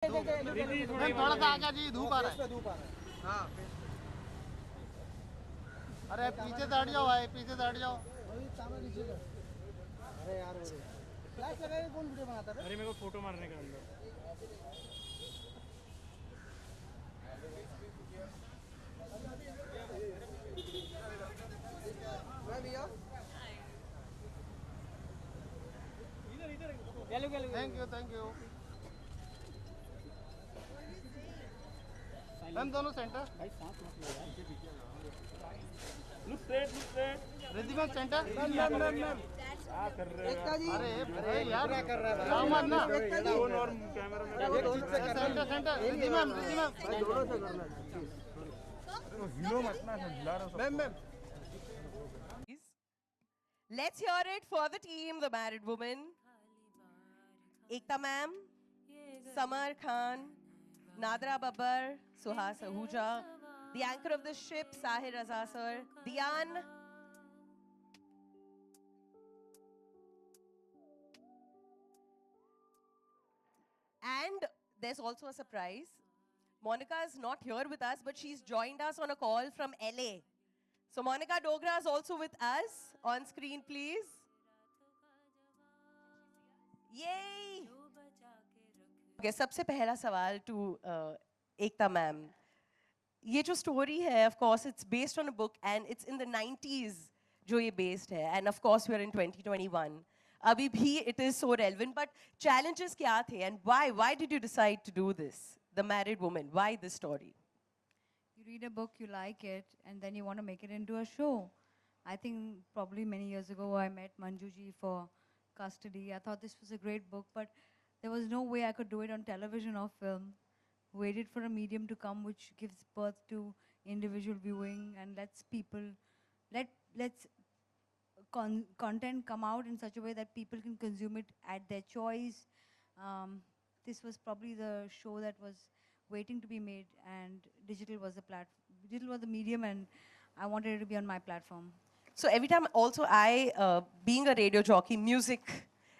Ma'am थोड़ा सा आगे जी, धूप आ रहा है। हाँ अरे पीछे से हट जाओ भाई, पीछे से हट जाओ। अरे यार फ्लैश लगाए कौन वीडियो बनाता है? अरे मेरे को फोटो मारने का अंदर। Thank you thank you ma'am, दोनों सेंटर। Riddhi ma'am centre. क्या कर रहे हो? अरे अरे यार कर रहा है जाओ मत ना। फोन और कैमरा में centre centre Riddhi ma'am, Riddhi ma'am दोनों से करना। हिलो मत ना, हिला रहा हूँ ma'am ma'am Let's hear it for the team, the married woman. Ekta ma'am, Samar Khan, Nadra Babbar, Suhas Ahuja, the anchor of the ship, Sahir Raza sir, Dian, and there's also a surprise. Monica is not here with us, but she's joined us on a call from LA. So Monica Dogra is also with us. On screen, please. Yay! Okay, सबसे पहला सवाल to Ekta ma'am. ये जो story है, of course, it's based on a book and it's in the 90s जो ये based है. And of course, we're in 2021. अभी भी it is so relevant. But challenges क्या थे and why? Why did you decide to do this? The Married Woman. Why this story? You read a book, you like it, and then you want to make it into a show. I think probably many years ago I met Manjuji for Custody. I thought this was a great book, but there was no way I could do it on television or film. Waited for a medium to come which gives birth to individual viewing and lets people, let's content come out in such a way that people can consume it at their choice. This was probably the show that was waiting to be made, and digital was the medium, and I wanted it to be on my platform. So every time also being a radio jockey, music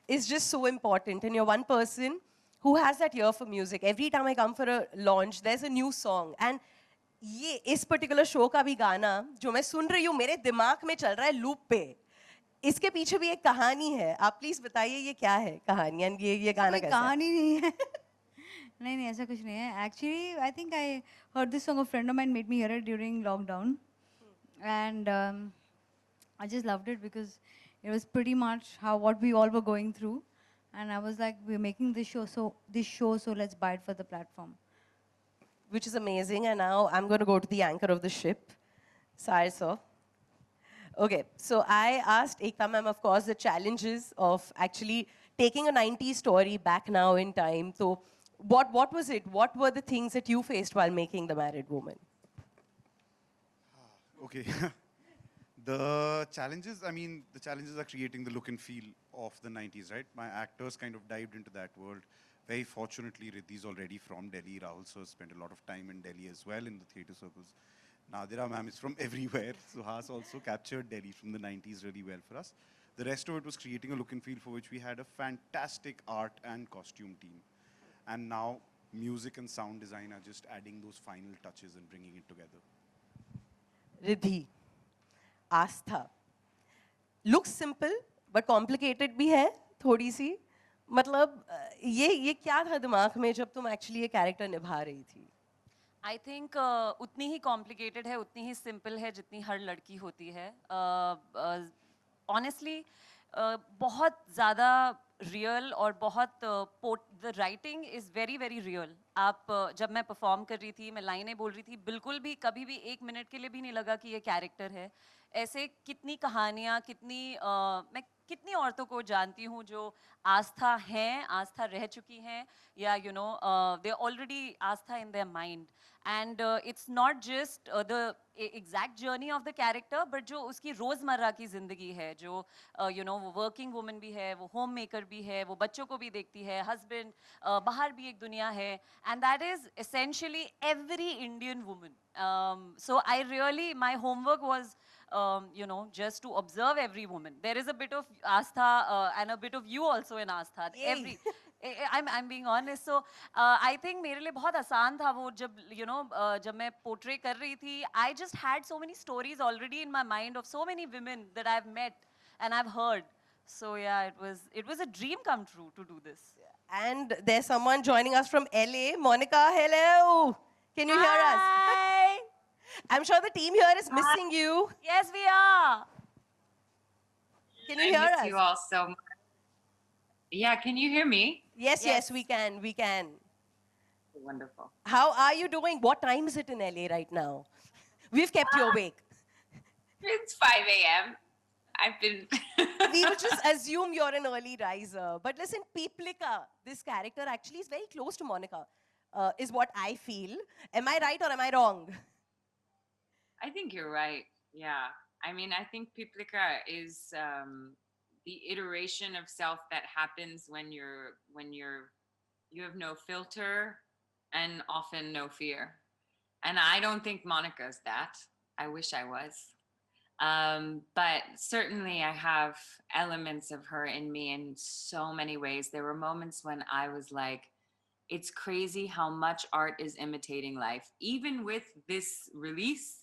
is just so important. And you're one person who has that ear for music. Every time I come for a launch, there's a new song. And ये इस particular show का भी गाना जो मैं सुन रही हूँ मेरे दिमाग में चल रहा है loop पे. इसके पीछे भी एक कहानी है. आप प्लीज बताइए ये क्या है कहानी and ये गाना कैसा है? कहानी नहीं है. नहीं ऐसा कुछ नहीं है. Actually, I think I heard this song. A friend of mine made me hear it during lockdown, and I just loved it because it was pretty much what we all were going through, and I was like, we're making this show, so let's buy it for the platform. Which is amazing. And now I'm going to go to the anchor of the ship, Sahir sir. Okay, so I asked Ekta ma'am, of course, the challenges of actually taking a 90s story back now in time. So what was it? What were the things that you faced while making The Married Woman? Okay. The challenges are creating the look and feel of the 90s, right? My actors kind of dived into that world. Very fortunately, Riddhi's already from Delhi. Rahul sir spent a lot of time in Delhi as well in the theatre circles. Nadira ma'am is from everywhere. Suhas also captured Delhi from the 90s really well for us. The rest of it was creating a look and feel for which we had a fantastic art and costume team. And now music and sound design are just adding those final touches and bringing it together. Riddhi, Astha. Looks simple, but complicated भी है थोड़ी सी. मतलब ये क्या था दिमाग में जब तुम actually ये character निभा रही थी? आई थिंक उतनी ही कॉम्प्लिकेटेड है, उतनी ही सिंपल है जितनी हर लड़की होती है. ऑनेस्टली बहुत ज़्यादा रियल और बहुत the writing is very very real. आप जब मैं परफॉर्म कर रही थी, मैं लाइनें बोल रही थी, बिल्कुल भी कभी भी एक मिनट के लिए भी नहीं लगा कि ये कैरेक्टर है. ऐसे कितनी कहानियाँ, मैं कितनी औरतों को जानती हूँ जो आस्था हैं, आस्था रह चुकी हैं, या they already Aastha in their mind. And it's not just the exact journey of the character, but जो उसकी रोज़मर्रा की ज़िंदगी है, जो वो वर्किंग वुमन भी है, वो होम मेकर भी है, वो बच्चों को भी देखती है, हस्बैंड, बाहर भी एक दुनिया है. And that is essentially every Indian woman. So I really, my homework was, just to observe every woman. There is a bit of Astha and a bit of you also in Astha. I'm being honest. So I think मेरे लिए बहुत आसान था वो जब जब मैं portray कर रही थी. I just had so many stories already in my mind of so many women that I've met and I've heard. So yeah, it was a dream come true to do this. And there's someone joining us from LA. Monica, hello. Can you hear us? Hi. I'm sure the team here is missing you. Yes, we are. Can you I hear miss us? you all so much. Yeah, can you hear me? Yes, Yes. we can. We can. Wonderful. How are you doing? What time is it in LA right now? We've kept you awake. It's 5 a.m. I've been. We will just assume you're an early riser. But listen, Peeplika, this character actually is very close to Monica, is what I feel. Am I right or am I wrong? I think you're right. Yeah. I mean, I think Piplika is the iteration of self that happens when you have no filter and often no fear. And I don't think Monica's that. I wish I was. But certainly I have elements of her in me in so many ways. There were moments when I was like, it's crazy how much art is imitating life. Even with this release,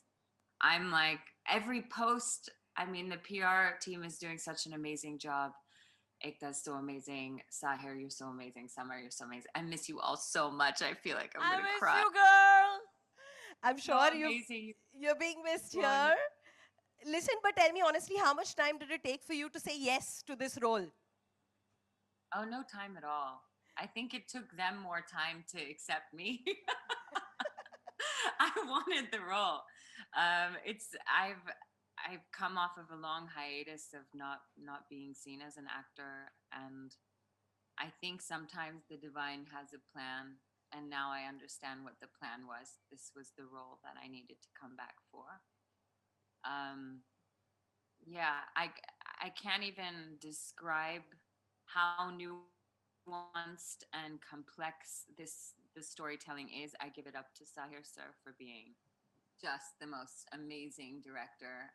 I'm like, every post, I mean, the PR team is doing such an amazing job. Ekta's so amazing. Sahir, you're so amazing. Summer, you're so amazing. I miss you all so much. I feel like I'm I gonna miss cry. you, girl. I'm So sure amazing. you're being missed Go here. on. Listen, but tell me honestly, how much time did it take for you to say yes to this role? Oh, no time at all. I think it took them more time to accept me. I wanted the role. I've come off of a long hiatus of not being seen as an actor, and I think sometimes the divine has a plan, and now I understand what the plan was. This was the role that I needed to come back for. Yeah, I can't even describe how nuanced and complex the storytelling is. I give it up to Sahir sir for being just the most amazing director.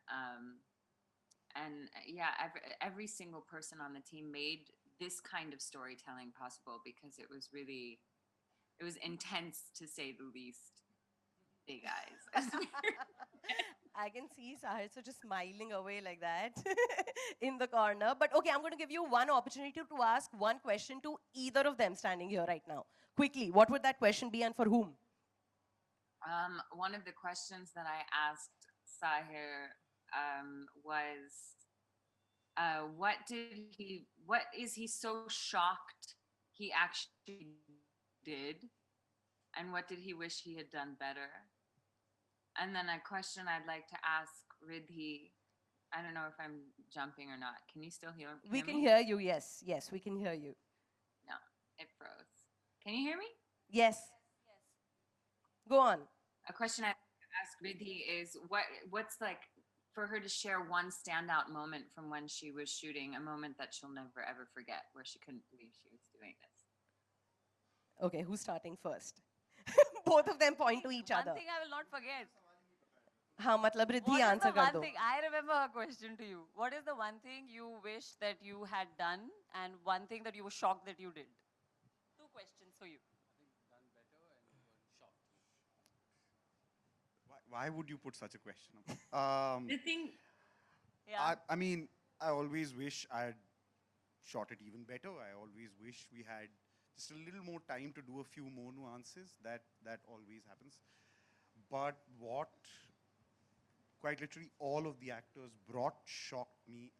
And yeah, every single person on the team made this kind of storytelling possible because it was intense to say the least. Hey guys. I can see Sahir so just smiling away like that in the corner. But okay, I'm going to give you one opportunity to ask one question to either of them standing here right now. Quickly, what would that question be and for whom? One of the questions that I asked Sahir was, what is he so shocked he actually did? And what did he wish he had done better? And then a question I'd like to ask Ridhi, I don't know if I'm jumping or not. Can you still hear me? We can hear you, yes. Yes, we can hear you. No, it froze. Can you hear me? Yes. Go on. A question I ask Ridhi is what's like for her to share one standout moment from when she was shooting, a moment that she'll never ever forget, where she couldn't believe she was doing this. Okay, who's starting first? Both of them point to each One other. thing I will not forget. हाँ मतलब What Riddhi is the answer कर one दो. thing? I remember a question to you. What is the one thing you wish that you had done and one thing that you were shocked that you did? Two questions for you. Why would you put such a question? The thing, Yeah. I mean, I always wish I had shot it even better. I always wish we had just a little more time to do a few more nuances. That always happens. But what quite literally all of the actors brought shocked me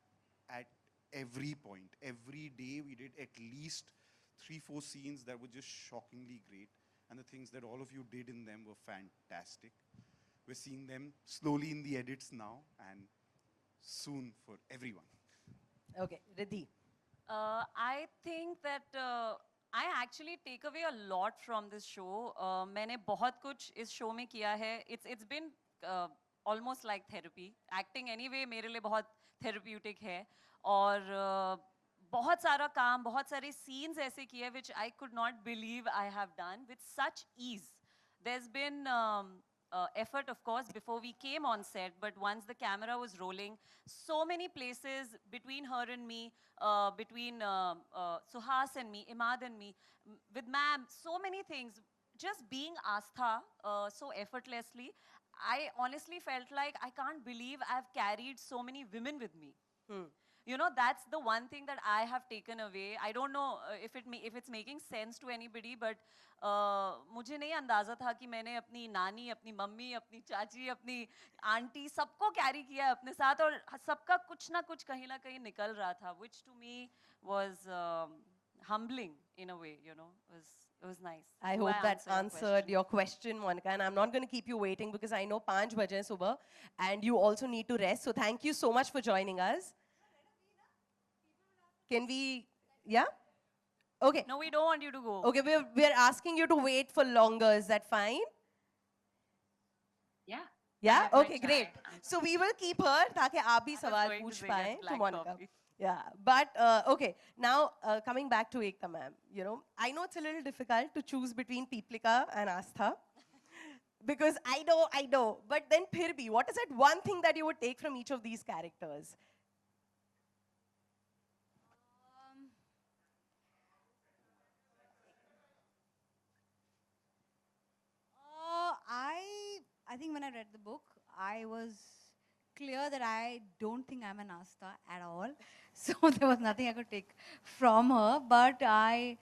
at every point. Every day we did at least 3-4 scenes that were just shockingly great. And the things that all of you did in them were fantastic. We're seeing them slowly in the edits now and soon for everyone. Okay, Riddhi. I think that I actually take away a lot from this show. मैंने बहुत कुछ इस show में किया है. It's been almost like therapy. Acting anyway मेरे लिए बहुत therapeutic है. और बहुत सारा काम, बहुत सारे scenes ऐसे किए which I could not believe I have done with such ease. There's been effort, of course, before we came on set, but once the camera was rolling, so many places between her and me, between Suhas and me, Imad and me, with ma'am, so many things. Just being Astha so effortlessly, I honestly felt like I can't believe I've carried so many women with me. You know, that's the one thing that I have taken away. I don't know if it's making sense to anybody, but मुझे नहीं अंदाजा था कि मैंने अपनी नानी, अपनी mummy, अपनी चाची, अपनी आंटी सबको कैरी किया है अपने साथ और सबका कुछ ना कुछ कहीं ना कहीं निकल रहा था, which to me was humbling in a way, you know. It was nice. I Do hope that answer your answered question? your question, Monica. And I'm not going to keep you waiting because I know 5 baje hain subah and you also need to rest. So thank you so much for joining us. Can we, yeah? Okay. No, we don't want you to go. Okay, we're asking you to wait for longer. Is that fine? Yeah. Yeah? I Okay, try. great. So we will keep her ताकि आप भी I was सवाल going to पूछ say पाएं get to black Monica. coffee. Yeah, but okay. Now coming back to Ekta ma'am, you know, I know it's a little difficult to choose between Peeplika and Astha because I know. But then फिर भी, what is that one thing that you would take from each of these characters? I think when I read the book, I was clear that I don't think I'm an Asta at all. So there was nothing I could take from her. But there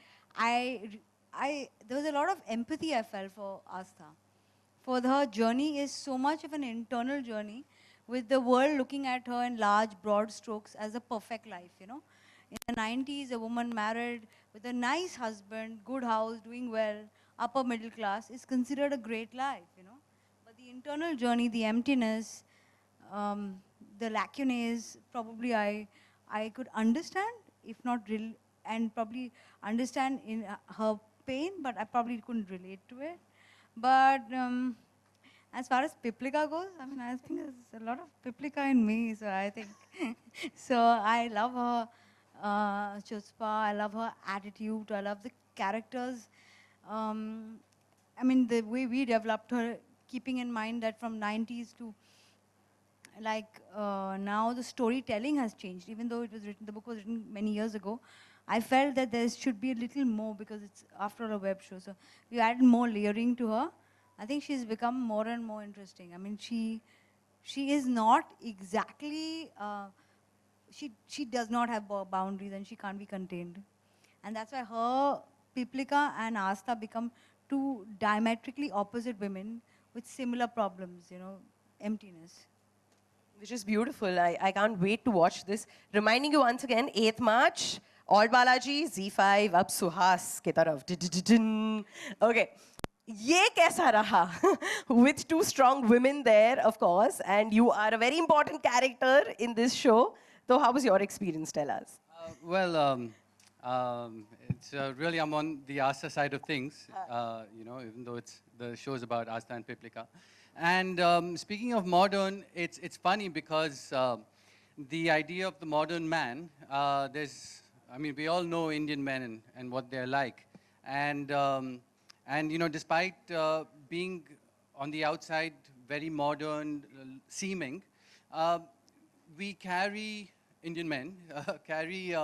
was a lot of empathy I felt for Asta. For her journey is so much of an internal journey, with the world looking at her in large, broad strokes as a perfect life, you know. In the 90s, a woman married with a nice husband, good house, doing well, upper middle class, is considered a great life, you know. But the internal journey, the emptiness, the lacunae, probably I could understand, if not real, and probably understand in her pain, but I probably couldn't relate to it. But as far as Piplika goes, I mean, I think there's a lot of Piplika in me, so I think, so I love her chutzpah, I love her attitude, I love the characters. I mean, the way we developed her, keeping in mind that from 90s to like now the storytelling has changed. Even though it was written, the book was written many years ago, I felt that there should be a little more because it's after all a web show. So we added more layering to her. I think she's become more and more interesting. I mean, she is not exactly, she does not have boundaries and she can't be contained. And that's why her, Piplika and Asta become two diametrically opposite women with similar problems, you know, emptiness. Which is beautiful. I can't wait to watch this. Reminding you once again, 8th March, Old Balaji, Z5, ab Suhas ke taraf. Okay. Ye kaisa raha? With 2 strong women there, of course, and you are a very important character in this show. So how was your experience? Tell us. It's really, I'm on the Asta side of things, you know, even though the show is about Asta and Piplika. And speaking of modern, it's funny because the idea of the modern man, I mean, we all know Indian men and what they're like. And you know, despite being on the outside very modern seeming, we carry, Indian men, carry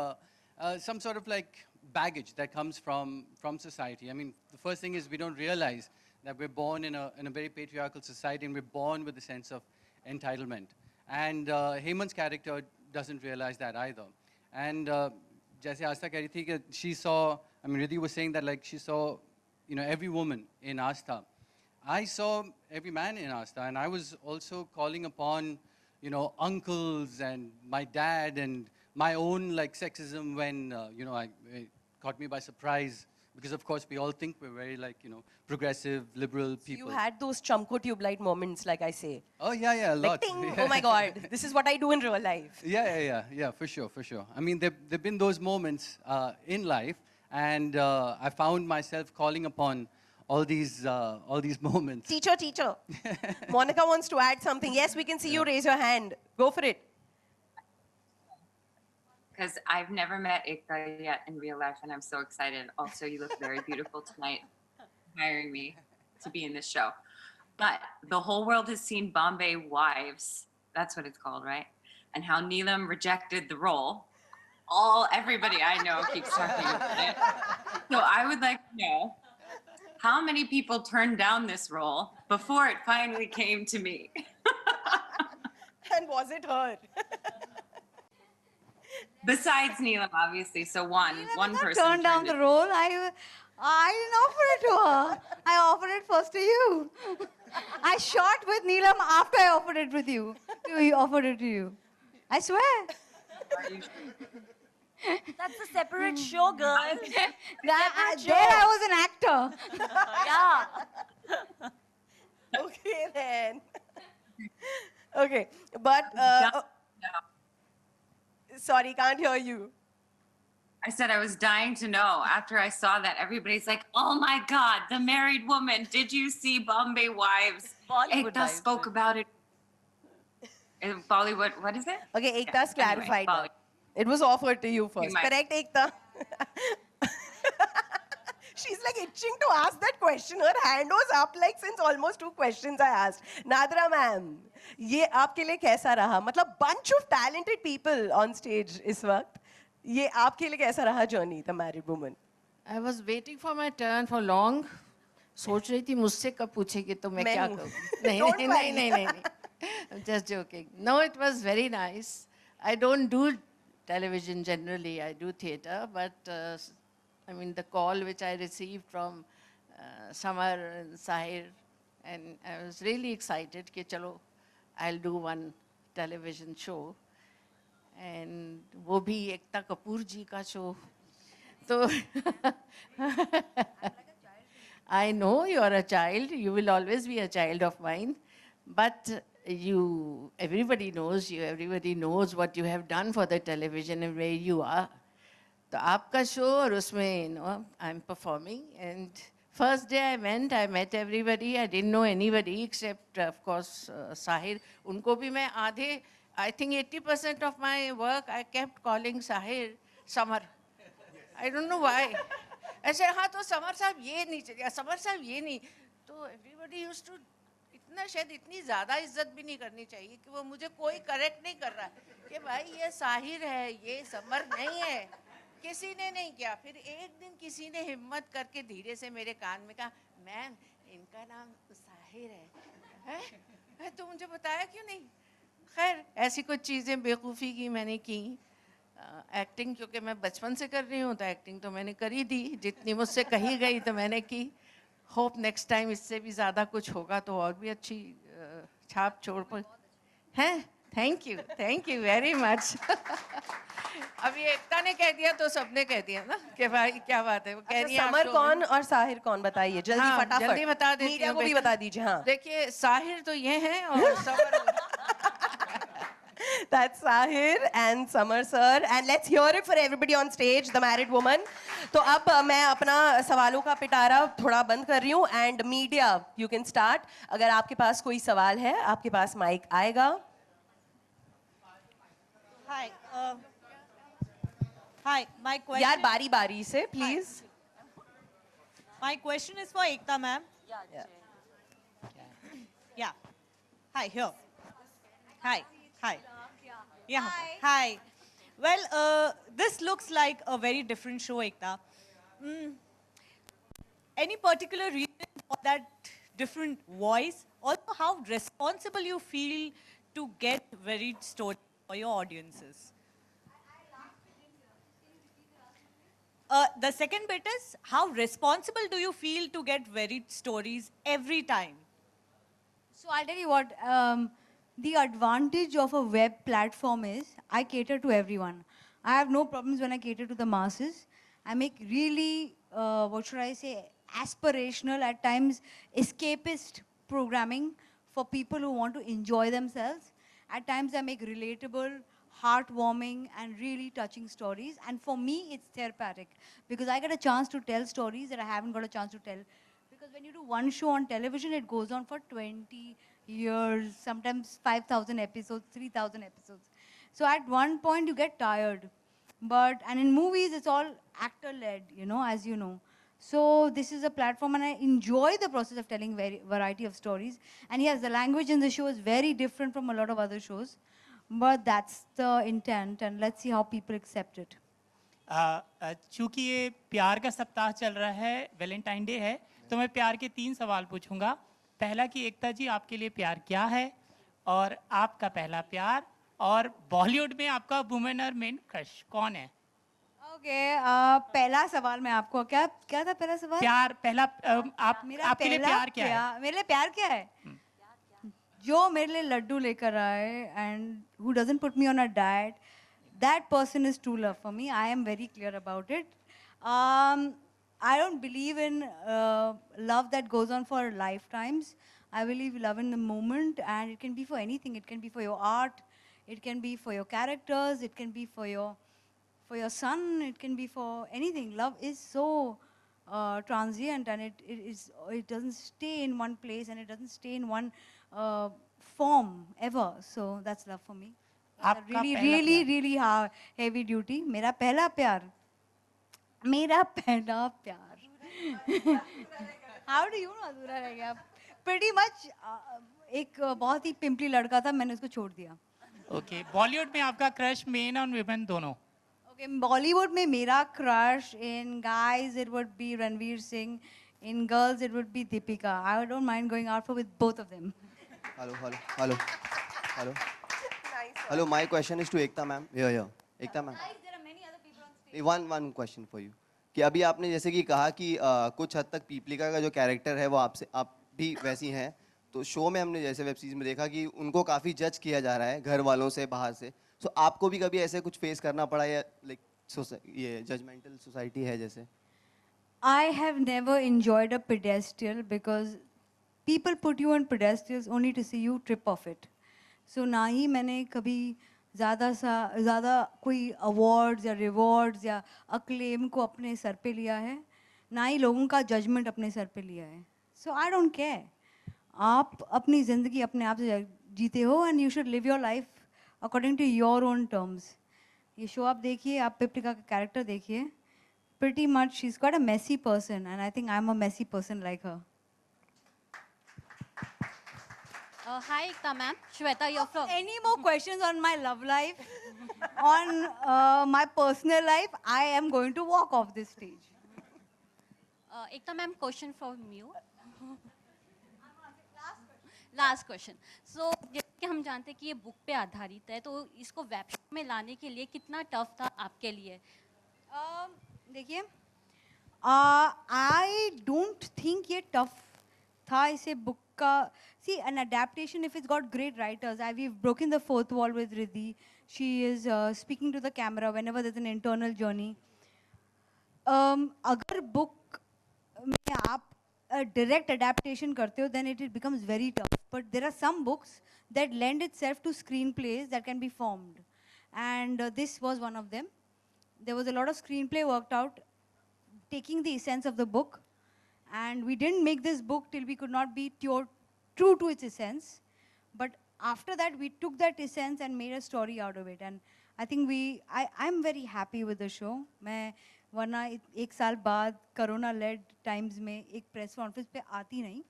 some sort of like baggage that comes from society. I mean, the first thing is we don't realize that we're born in a very patriarchal society and we're born with a sense of entitlement. And Hemant's character doesn't realize that either. And jaise Asta keh rahi thi कि she saw, I mean, Riddhi was saying that like she saw, you know, every woman in Asta. I saw every man in Asta, and I was also calling upon, you know, uncles and my dad and my own like sexism when, you know, it caught me by surprise because of course we all think we're very like, you know, progressive, liberal people. You had those Chamko tube light moments, like I say. Oh yeah, a Like, lot. ting, Yeah. oh my God, this is what I do in real life. Yeah, for sure. I mean, there've been those moments in life, and I found myself calling upon all these moments. Teacher. Monica wants to add something. Yes, we can see you raise your hand. Go for it. Because I've never met Ekta yet in real life, and I'm so excited. Also, you look very beautiful tonight, hiring me to be in this show. But the whole world has seen Bombay Wives. That's what it's called, right? And how Neelam rejected the role. Everybody I know keeps talking about it. So I would like to know how many people turned down this role before it finally came to me. And was it her? Besides Neelam, obviously. So one person Turned down turned the it. role. I didn't offer it to her. I offered it first to you. I shot with Neelam after I offered it with you. He offered it to you. I swear. That's a separate show, girl. There I was an actor. Yeah. Okay then. Okay, but sorry, can't hear you. I said I was dying to know after I saw that. Everybody's like, oh my God, The Married Woman. Did you see Bombay Wives? Bollywood Ekta Wives. spoke about it. Bollywood, what is it? Okay, Ekta's Yeah, anyway, clarified. Bollywood. It was offered to you first. might- Correct, Ekta? She's like itching to ask that question. Her hand was up like since almost 2 questions I asked. Nadra ma'am, ये आपके लिए कैसा रहा? मतलब bunch of talented people on stage इस वक्त. ये आपके लिए कैसा रहा journey, The Married Woman? I was waiting for my turn for long. सोच रही थी मुझसे कब पूछेगी तो मैं मैं क्या हूँ. करूँ. नहीं Don't नहीं worry. नहीं नहीं नहीं. I'm just joking. No, it was very nice. I don't do television generally. I do theatre, but I mean the call which I received from Samar and Sahir, and I was really excited कि चलो I'll do one television show. And वो भी एकता कपूर जी का show. So I know you are a child. You will always be a child of mine. But everybody knows you. Everybody knows what you have done for the television and where you are. तो आपका show और उसमें I'm performing. And first day I went, I met everybody. I didn't know anybody except of course Sahir. उनको भी मैं आधे, I think 80% of my work I kept calling Sahir Samar. I don't know why. ऐसे हाँ तो summer साहब ये नहीं चलिए, समर साहब ये नहीं. तो everybody used to इतना शायद इतनी ज़्यादा इज्जत भी नहीं करनी चाहिए कि वो मुझे कोई करेक्ट नहीं कर रहा है कि भाई ये साहिर है, ये समर नहीं है. किसी ने नहीं किया. फिर एक दिन किसी ने हिम्मत करके धीरे से मेरे कान में कहा, मैम इनका नाम साहिर है. तो मुझे बताया क्यों नहीं. खैर ऐसी कुछ चीज़ें बेवकूफ़ी की मैंने की. एक्टिंग क्योंकि मैं बचपन से कर रही हूँ तो एक्टिंग तो मैंने करी दी. जितनी मुझसे कही गई तो मैंने की. होप नेक्स्ट टाइम इससे भी ज़्यादा कुछ होगा तो और भी अच्छी छाप छोड़ पर हैं. Thank you very much. अभी एकता ने कह दिया तो सबने कह दिया ना कि भाई क्या बात है. वो कह रही है समर कौन और साहिर कौन बताइए जल्दी हाँ, फटाफट. जल्दी बता देती मीडिया हूँ को भी बेटा. बता दीजिए. हाँ. देखिए साहिर तो ये हैं और summer. That's Sahir and Samar sir. And let's hear it for everybody on stage, The Married Woman. तो अब मैं अपना सवालों का पिटारा थोड़ा बंद कर रही हूँ. And media, you can start. अगर आपके पास कोई सवाल है, आपके पास माइक आएगा. Hi. Hi. My question. यार बारी बारी से, please. My question is for Ekta ma'am. Yeah. Hi. Here. Hi. Yeah. Hi. Well, this looks like a very different show, Ekta. Any particular reason for that different voice? Also, how responsible you feel to get varied stories for your audiences? The second bit is, how responsible do you feel to get varied stories every time? So I'll tell you what, the advantage of a web platform is I cater to everyone. I have no problems when I cater to the masses. I make really, what should I say, aspirational, at times escapist programming for people who want to enjoy themselves. At times I make relatable, heartwarming and really touching stories. And for me, it's therapeutic because I get a chance to tell stories that I haven't got a chance to tell. Because when you do one show on television, it goes on for 20 years, sometimes 5,000 episodes, 3,000 episodes. So at one point, you get tired. And in movies, it's all actor-led, as you know. So this is a platform, and I enjoy the process of telling variety of stories. And yes, the language in the show is very different from a lot of other shows, but that's the intent, and let's see how people accept it. चूंकि ये प्यार का सप्ताह चल रहा है, Valentine day है, तो मैं प्यार के 3 सवाल पूछूंगा. पहला कि एकता जी आपके लिए प्यार क्या है, और आपका पहला प्यार, और बॉलीवुड में आपका वुमेन और मेन क्रश कौन है? ओके, पहला सवाल मैं आपको क्या क्या था पहला सवाल? प्यार पहला आप मेरा आपके लिए पहला प्यार क्या है? मेरे लिए प्यार क्या है? जो मेरे लिए लड्डू लेकर आए and who doesn't put me on a diet, that person is true love for me. I am very clear about it. I don't believe in love that goes on for lifetimes. I believe love in the moment, and it can be for anything. It can be for your art, it can be for your characters, it can be for your son, it can be for anything. Love is so transient, and it doesn't stay in one place, and it doesn't stay in one form ever. So that's love for me. आपका Really, पहला really, प्यार? really heavy duty. मेरा पहला प्यार. How do you know अधूरा रह गया? Pretty much एक बहुत ही पिंपली लड़का था, मैंने उसको छोड़ दिया. ओके, बॉलीवुड में आपका क्रश मेन और वुमेन दोनों? Okay, बॉलीवुड में मेरा crush, in guys it would be Ranveer Singh, in girls it would be Deepika. I don't mind going out with both of them. Hello, my question is to Ekta ma'am. Here. Ekta ma'am. There are many other people on stage. One question for you. कि अभी आपने जैसे कि कहा कि कुछ हद तक पीपलिका का जो कैरेक्टर है वो आप भी वैसी हैं, तो शो में हमने जैसे वेब सीरीज में देखा कि उनको काफ़ी जज किया जा रहा है घर वालों से, बाहर से. सो आपको भी कभी ऐसे कुछ फेस करना पड़ा, या लाइक ये जजमेंटल सोसाइटी है जैसे? I have never enjoyed a pedestal because people put you on pedestals only to see you trip off it. So ना ही मैंने कभी ज़्यादा कोई अवार्ड्स या रिवॉर्ड्स या अक्लेम को अपने सर पे लिया है, ना ही लोगों का जजमेंट अपने सर पे लिया है. So I don't care. आप अपनी ज़िंदगी अपने आप से जीते हो, and you should live your life according to your own terms. ये शो आप देखिए, आप पिपलिका का कैरेक्टर देखिए. Pretty much she's got a messy person, and I think I'm a messy person like her. Hi Ekta ma'am, Shweta you're from. Any more questions on my love life, on my personal life? I am going to walk off this stage. Ekta ma'am, question from you. Last question. So जैसे कि हम जानते हैं कि ये book पे आधारित है, तो इसको वेब शो में लाने के लिए कितना टफ था आपके लिए? देखिए, I don't think ये tough था इसे बुक का. See, an adaptation, if it's got great writers, we've broken the fourth wall with Riddhi. She is speaking to the camera whenever there's an internal journey. अगर book में आप direct adaptation करते हो, then it becomes very tough. But there are some books that lend itself to screenplays that can be formed. And this was one of them. There was a lot of screenplay worked out, taking the essence of the book. And we didn't make this book till we could not be true to its essence. But after that, we took that essence and made a story out of it. And I think I'm very happy with the show. मैं वरना एक साल बाद corona-led times में एक press conference पे आती नहीं.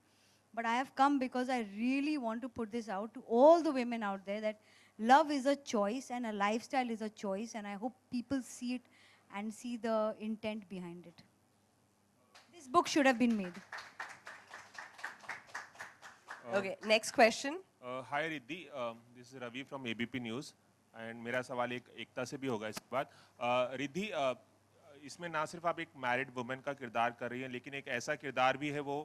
But I have come because I really want to put this out to all the women out there that love is a choice and a lifestyle is a choice, and I hope people see it and see the intent behind it. This book should have been made. Okay, next question. Hi Riddhi, this is Ravi from ABP News, and मेरा सवाल एकता से भी होगा इसके बाद. रिद्धि, इसमें ना सिर्फ आप एक मैरिड वुमेन का किरदार कर रही हैं, लेकिन एक ऐसा किरदार भी है वो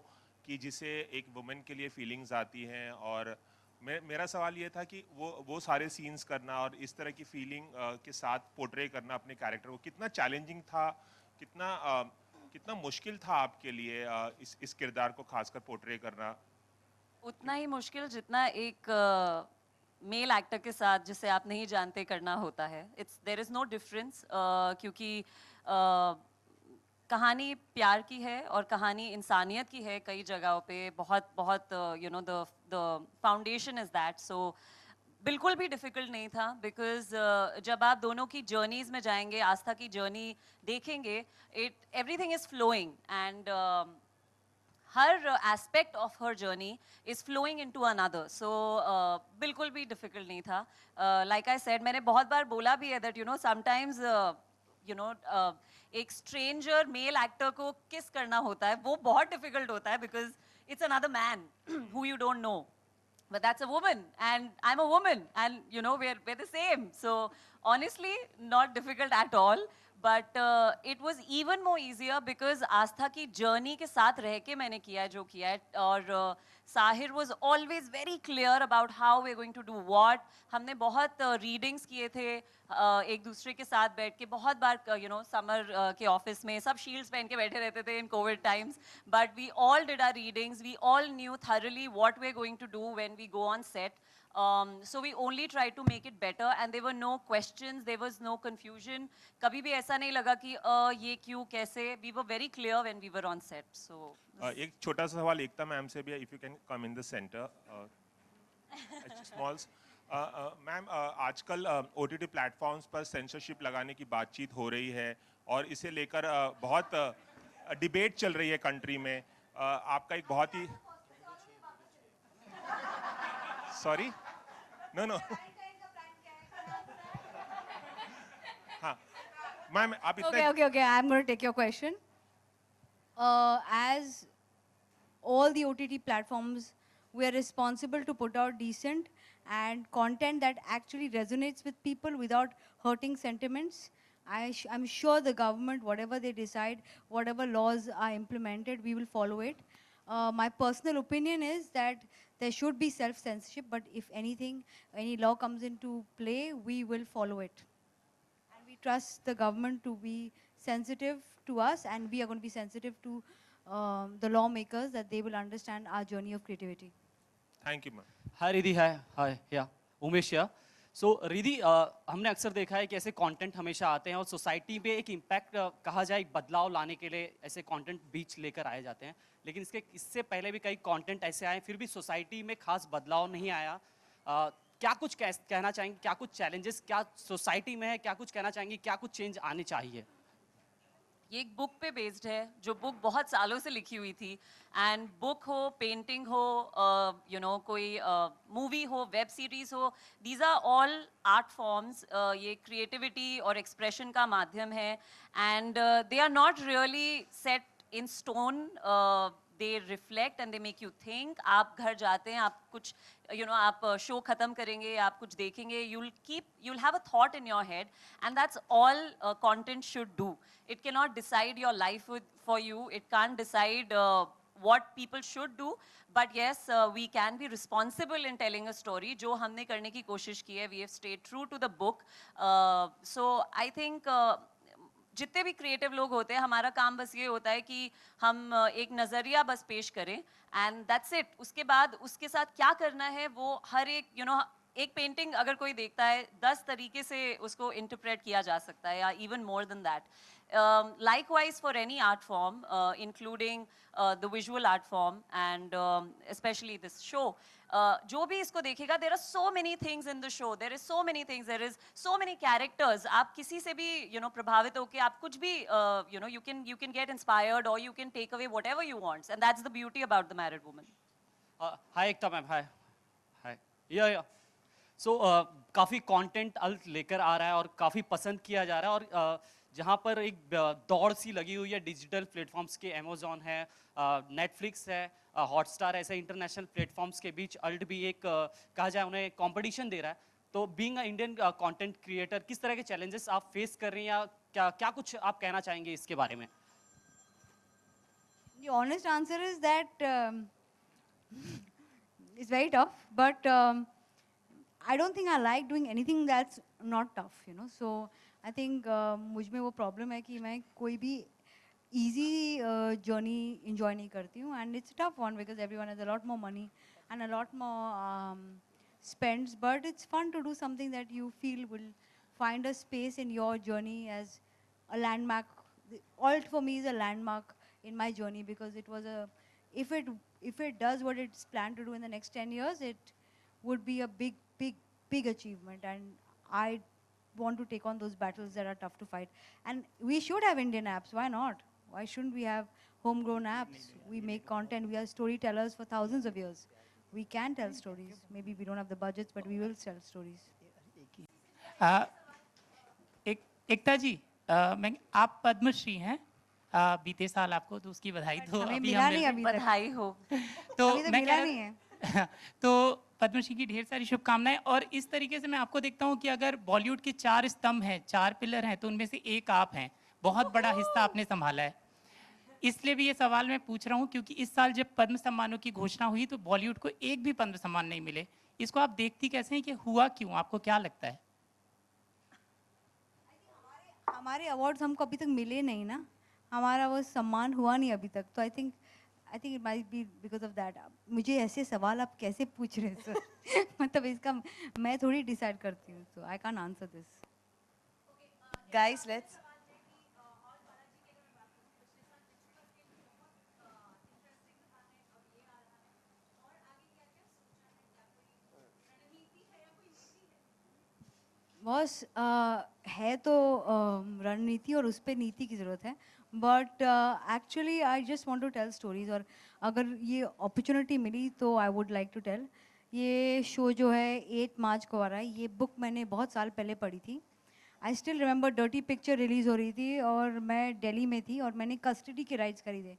कि जिसे एक वुमेन के लिए फीलिंग्स आती हैं, और मेरा सवाल ये था कि वो सारे सीन्स करना और इस तरह की फीलिंग के साथ पोर्ट्रे करना अपने कैरेक्टर को कितना चैलेंजिंग था, कितना मुश्किल था आपके लिए इस किरदार को खासकर पोर्ट्रे करना? उतना ही मुश्किल जितना एक मेल एक्टर के साथ जिसे आप नहीं जानते करना होता है. देयर इज़ नो डिफरेंस, क्योंकि कहानी प्यार की है और कहानी इंसानियत की है. कई जगहों पे बहुत you know the foundation is that. So बिल्कुल भी डिफिकल्ट नहीं था बिकॉज जब आप दोनों की जर्नीज में जाएंगे, आस्था की जर्नी देखेंगे, everything is flowing and her aspect of her journey is flowing into another. So बिल्कुल भी डिफिकल्ट नहीं था. लाइक आई सेड, मैंने बहुत बार बोला भी है दैट समटाइम्स एक स्ट्रेंजर मेल एक्टर को किस करना होता है, वो बहुत डिफिकल्ट होता है because it's another man who you don't know. But that's a woman, and I'm a woman, and we're the same. So honestly, not difficult at all. But it was even more easier because आस्था की journey के साथ रह के मैंने किया जो किया है. और Sahir was always very clear about how we're going to do what. हमने बहुत readings किए थे एक दूसरे के साथ बैठ के, बहुत बार समर के ऑफिस में सब शील्ड्स पहन के बैठे रहते थे in COVID times. But we all did our readings. We all knew thoroughly what we're going to do when we go on set. So we only tried to make it better, and there were no questions, there was no confusion. कभी भी ऐसा नहीं लगा कि ये क्यों कैसे. We were very clear when we were on set. So एक छोटा सा सवाल एकता मैम से भी है, if you can come in the center. Smalls. Ma'am, आजकल OTT प्लेटफॉर्म्स पर सेंसरशिप लगाने की बातचीत हो रही है और इसे लेकर बहुत डिबेट चल रही है कंट्री में. आपका एक बहुत ही सॉरी नो हाँ मैम, आप इतना Okay. I'm going to take your question. As all the OTT platforms, we are responsible to put out decent and content that actually resonates with people without hurting sentiments. I'm sure the government, whatever they decide, whatever laws are implemented, we will follow it. My personal opinion is that there should be self-censorship, but if anything, any law comes into play, we will follow it. And we trust the government to be sensitive to us, and we are going to be sensitive to the lawmakers, that they will understand our journey of creativity. Thank you ma'am. Hi Riddhi. Hi yeah Umesh या. सो रिधि, हमने अक्सर देखा है कि ऐसे content हमेशा आते हैं और सोसाइटी में एक इम्पैक्ट कहा जाए, एक बदलाव लाने के लिए ऐसे कंटेंट बीच लेकर आए जाते हैं. लेकिन इससे पहले भी कई कंटेंट ऐसे आए, फिर भी सोसाइटी में खास बदलाव नहीं आया. क्या कुछ कहना चाहेंगे, क्या कुछ चैलेंजेस क्या सोसाइटी में है, क्या कुछ कहना चाहेंगे, क्या कुछ चेंज आने चाहिए? ये एक बुक पे बेस्ड है, जो बुक बहुत सालों से लिखी हुई थी. एंड बुक हो, पेंटिंग हो, कोई मूवी हो, वेब सीरीज हो, these are all art forms. ये क्रिएटिविटी और एक्सप्रेशन का माध्यम है. And they are not really set in stone. they reflect and they make you think. आप घर जाते हैं, आप कुछ आप शो खत्म करेंगे, आप कुछ देखेंगे, you'll have a thought in your head, and that's all content should do. It cannot decide your life for you. It can't decide what people should do, but yes, we can be responsible in telling a story. जो हमने करने की कोशिश की है, we have stayed true to the book. So I think जितने भी creative लोग होते हैं, हमारा काम बस ये होता है कि हम एक नज़रिया बस पेश करें, एंड दैट्स इट. उसके बाद उसके साथ क्या करना है, वो हर एक एक पेंटिंग अगर कोई देखता है, 10 तरीके से उसको इंटरप्रेट किया जा सकता है, या even more than that. Likewise for any art form, including the visual art form, and especially this show. जो भी इसको देखेगा, there are so many things in the show. There is so many things. There is so many characters. आप किसी से भी प्रभावित होके आप कुछ भी you can get inspired, or you can take away whatever you want, and that's the beauty about The Married Woman. Hi Ekta ma'am. Hi. Yeah. So काफ़ी कंटेंट लेकर आ रहा है और काफ़ी पसंद किया जा रहा है, और जहाँ पर एक दौड़ सी लगी हुई है डिजिटल प्लेटफॉर्म्स के. अमेजोन है, नेटफ्लिक्स है, हॉटस्टार, ऐसे इंटरनेशनल प्लेटफॉर्म्स के बीच अल्ट भी एक कहा जाए उन्हें कंपटीशन दे रहा है. तो being a Indian content creator, किस तरह के चैलेंजेस आप फेस कर रही हैं, या क्या कुछ आप कहना चाहेंगे इसके बारे में? The honest answer is that it's very tough, but I don't think I like doing anything that's not tough, So I think मुझ में वो प्रॉब्लम है कि मैं कोई भी easy journey enjoy नहीं करती हूँ, and it's a tough one because everyone has a lot more money and a lot more spends, but it's fun to do something that you feel will find a space in your journey as a landmark. Alt for me is a landmark in my journey, because it was if it does what it's planned to do in the next 10 years, it would be a big big achievement, and I want to take on those battles that are tough to fight. And we should have Indian apps. Why not? Why shouldn't we have homegrown apps? We make content. We are storytellers for thousands of years. We can tell stories. Maybe we don't have the budgets, but we will tell stories. एकता जी, आप पद्मश्री हैं, बीते साल आपको, तो उसकी बधाई। तो हमें अभी मिला हम नहीं अभी तक। बधाई हो। तो अभी तक मैं मिला कह नहीं रहा है। तो पद्मश्री की ढेर सारी शुभकामनाएं। और इस तरीके से मैं आपको देखता हूं कि अगर बॉलीवुड के 4 स्तंभ हैं, 4 पिलर हैं, तो उनमें से एक आप हैं। बहुत बड़ा हिस्सा आपने संभाला है। इसलिए भी ये सवाल मैं पूछ रहा हूं क्योंकि इस साल जब पद्म सम्मानों की घोषणा हुई तो बॉलीवुड को एक भी पद्म सम्मान नहीं मिले। इसको आप देखती कैसे हैं कि हुआ क्यों? आपको क्या लगता है? हमारे अवार्ड्स हमको अभी तक मिले नहीं ना, हमारा वो सम्मान हुआ नहीं अभी तक। तो I think it might be because of that. मुझे ऐसे सवाल आप कैसे पूछ रहे हैं सर? मतलब इसका मैं थोड़ी डिसाइड करती हूँ, so I can answer this. Guys, let's. Boss है तो रणनीति और उस पर नीति की ज़रूरत है, but actually I just want to tell stories. और अगर ये अपॉर्चुनिटी मिली तो I would like to tell. ये शो जो है 8 मार्च को आ रहा है। ये बुक मैंने बहुत साल पहले पढ़ी थी। I still remember dirty picture release हो रही थी और मैं दिल्ली में थी और मैंने कस्टडी के राइट्स खरीदे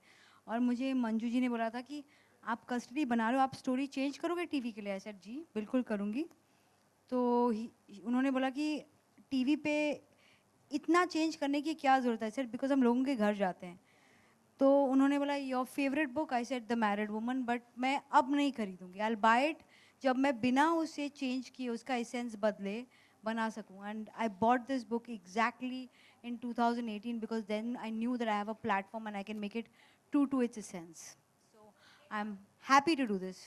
और मुझे मंजू जी ने बोला था कि आप कस्टडी बना रहे हो, आप स्टोरी चेंज करोगे टीवी के लिए? आई सेड जी बिल्कुल करूँगी। तो उन्होंने बोला कि टीवी पे इतना चेंज करने की क्या ज़रूरत है सर, बिकॉज हम लोगों के घर जाते हैं। तो उन्होंने बोला your favourite book? I said the married woman, but मैं अब नहीं खरीदूँगी। आई विल बाय इट जब मैं बिना उसे चेंज किए, उसका एसेंस बदले बना सकूँ। And I bought this book exactly in 2018 because then I knew that I have a platform and I can make it true to its essence. So I'm happy to do this.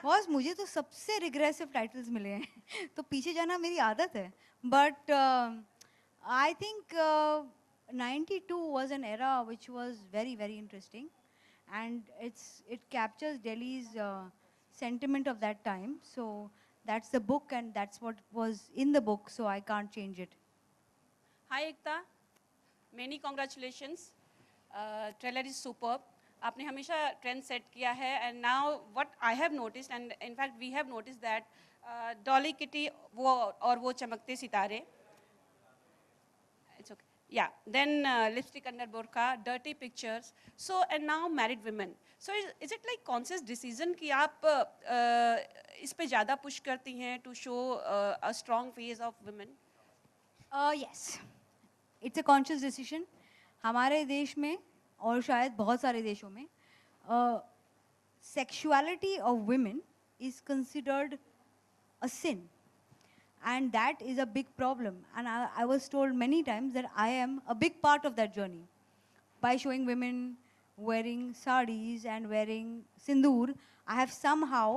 Boss मुझे तो सबसे regressive titles मिले हैं तो पीछे जाना मेरी आदत है। But I think 92 was an era which was very very interesting and it captures Delhi's sentiment of that time. So that's the book and that's what was in the book, so I can't change it. Hi Ekta, many congratulations. Trailer is superb. आपने हमेशा trend set किया है and now what I have noticed and in fact we have noticed that Dolly Kitty Woh Aur Woh Chamakte Sitare, it's okay yeah, then Lipstick Under Burkha, Dirty Pictures, so and now Married Women. So is it like conscious decision कि आप इस पे ज़्यादा push करती हैं to show a strong face of women? Yes, it's a conscious decision. हमारे देश में और शायद बहुत सारे देशों में sexuality of women is considered a sin, and that is a big problem. And I was told many times that I am a big part of that journey. By showing women wearing sarees and wearing sindoor, I have somehow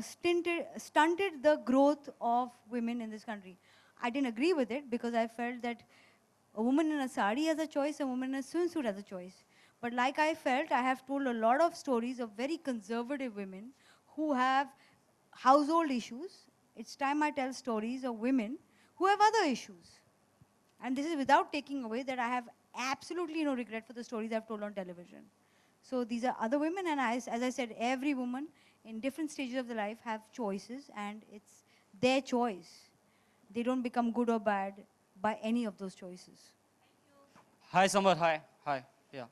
stunted the growth of women in this country. I didn't agree with it because I felt that a woman in a sari has a choice, a woman in a swimsuit has a choice. But like I felt, I have told a lot of stories of very conservative women who have household issues. It's time I tell stories of women who have other issues. And this is without taking away that I have absolutely no regret for the stories I've told on television. So these are other women, and as I said, every woman in different stages of their life have choices, and it's their choice. They don't become good or bad by any of those choices. Hi, Samar. Hi. Hi. Yeah.